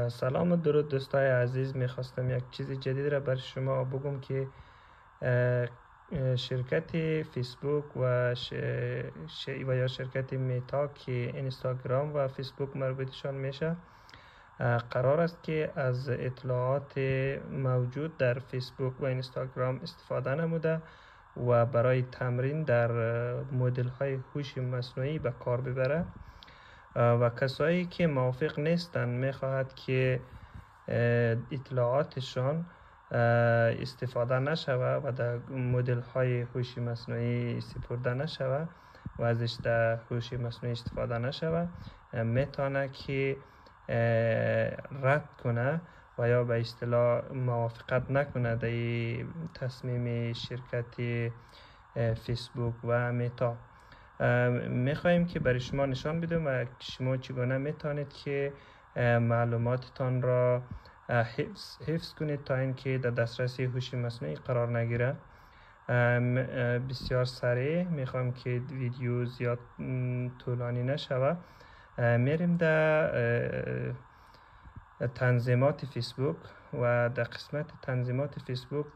سلام و درود دوستای عزیز. میخواستم یک چیز جدید را بر شما بگم که شرکت فیسبوک و یا شرکت میتا که اینستاگرام و فیسبوک مربوطشان میشه، قرار است که از اطلاعات موجود در فیسبوک و اینستاگرام استفاده نموده و برای تمرین در مدل های هوش مصنوعی به کار ببره و کسایی که موافق نیستن میخواهد که اطلاعاتشان استفاده نشوه و در مدل های هوش مصنوعی سپرده نشوه و ازش در هوش مصنوعی استفاده نشوه، میتونه که رد کنه و یا به اصطلاح موافقت نکنه در تصمیم شرکت فیسبوک و میتا. میخواهیم که برای شما نشان بدیم و شما چگونه میتونید که معلوماتتان را حفظ کنید تا اینکه در دسترسی هوش مصنوعی قرار نگیره. بسیار سریع میخوام که ویدیو زیاد طولانی نشوه. میریم در تنظیمات فیسبوک و در قسمت تنظیمات فیسبوک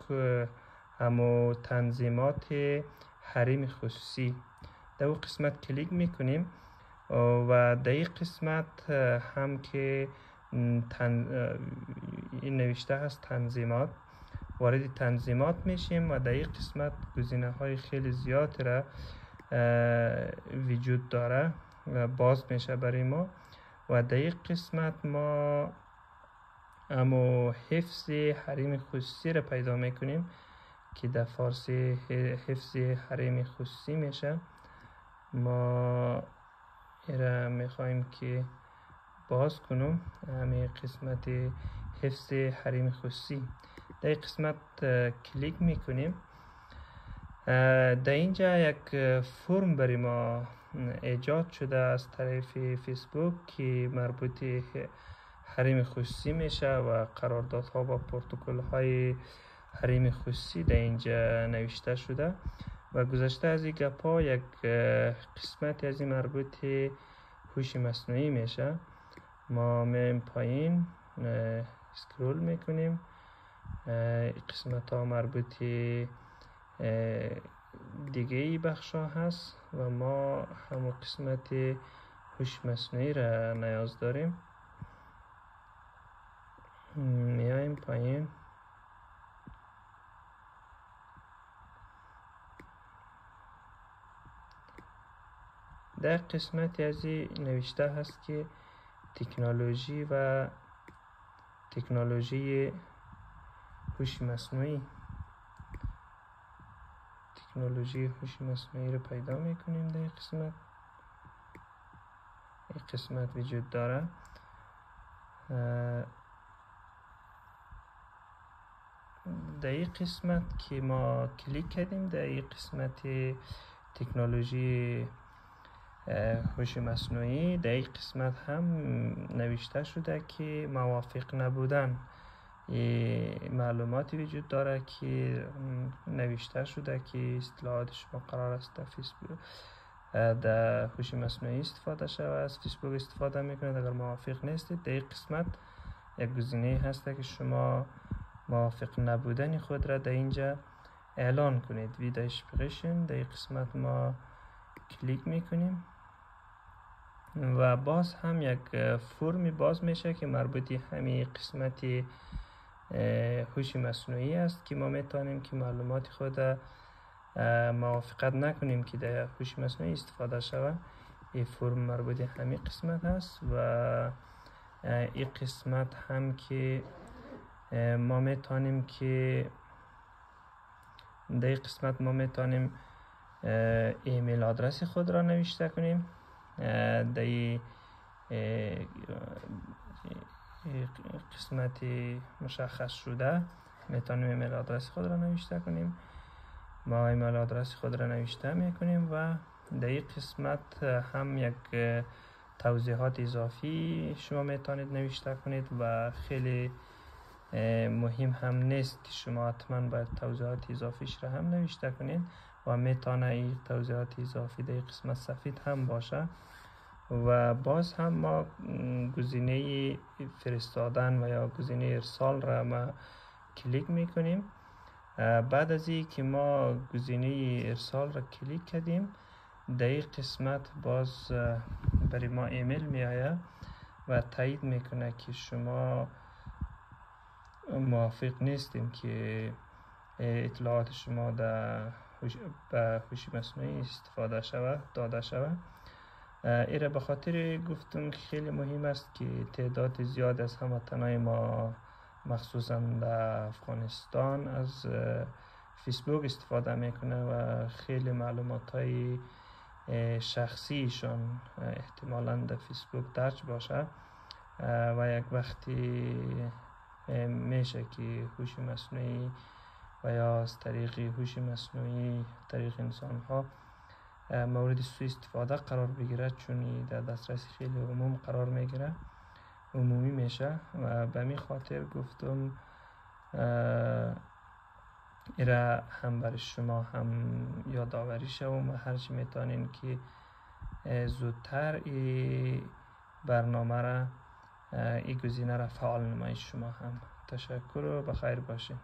همو تنظیمات حریم خصوصی در اون قسمت کلیک میکنیم و در این قسمت هم که این نوشته هست تنظیمات، وارد تنظیمات میشیم و در این قسمت گزینه های خیلی زیاد را وجود داره و باز میشه برای ما و در این قسمت ما اما حفظ حریم خصوصی را پیدا میکنیم که در فارسی حفظ حریم خصوصی میشه. ما ایره میخوایم که باز کنم همین قسمت حفظ حریم خصوصی. در این قسمت کلیک میکنیم. در اینجا یک فرم برای ما ایجاد شده از طرف فیسبوک که مربوط حریم خصوصی میشه و قراردادها با پروتکل های حریم خصوصی در اینجا نوشته شده و گذشته از این گپا یک قسمت از این مربوط هوش مصنوعی میشه. ما میم پایین اسکرول میکنیم، قسمت ها مربوط دیگه ای بخش ها هست و ما همون قسمت هوش مصنوعی را نیاز داریم. میایم پایین، در قسمتی از این نوشته هست که تکنولوژی هوش مصنوعی. تکنولوژی هوش مصنوعی رو پیدا میکنیم. در این قسمت وجود داره. در این قسمت که ما کلیک کردیم، در این قسمت تکنولوژی هوش مصنوعی، در این قسمت هم نوشته شده که موافق نبودن. معلوماتی وجود داره که نوشته شده که اصطلاحات شما قرار است در فیسبوک در هوش مصنوعی استفاده شود، از فیسبوک استفاده میکنید. اگر موافق نیستید در این قسمت یک گزینه هست که شما موافق نبودن خود را در اینجا اعلان کنید. ویدایشپریشن، در این قسمت ما کلیک میکنیم و باز هم یک فرمی باز میشه که مربوطی همین قسمت هوش مصنوعی است که ما میتونیم که معلومات خود موافقت نکنیم که در هوش مصنوعی استفاده شود. این فرم مربوطی همین قسمت هست و این قسمت هم که ما میتونیم که در این قسمت ما میتونیم ایمیل آدرس خود را نوشته کنیم. در این قسمت مشخص شده میتونیم ایمیل آدرس خود را نوشته کنیم. ما ایمیل آدرس خود را نوشته میکنیم و در این قسمت هم یک توضیحات اضافی شما میتونید نوشته کنید و خیلی مهم هم نیست که شما حتما باید توضیحات اضافیش را هم نوشته کنید و میتونه این توضیحات اضافی در قسمت سفید هم باشه و باز هم ما گزینه فرستادن و یا گزینه ارسال را ما کلیک میکنیم. بعد از این که ما گزینه ارسال را کلیک کردیم، در این قسمت باز برای ما ایمیل می آید و تایید میکنه که شما موافق نیستیم که اطلاعات شما به هوش مصنوعی استفاده شود، داده شود. ایره به خاطر گفتم که خیلی مهم است که تعداد زیاد از هموطنان ما مخصوصا در افغانستان از فیسبوک استفاده میکنه و خیلی معلومات های شخصیشان احتمالاً در فیسبوک درج باشه و یک وقتی میشه که هوش مصنوعی و یا از طریق هوش مصنوعی طریق انسان ها مورد سوء استفاده قرار بگیره، چون در دسترس خیلی عموم قرار میگیره، عمومی میشه. و به می خاطر گفتم ایره هم برای شما هم یادآوری شوم و هرچی میتونین که زودتر این برنامه را، این گزینه را فعال نمایید. شما هم تشکر و بخیر باشین.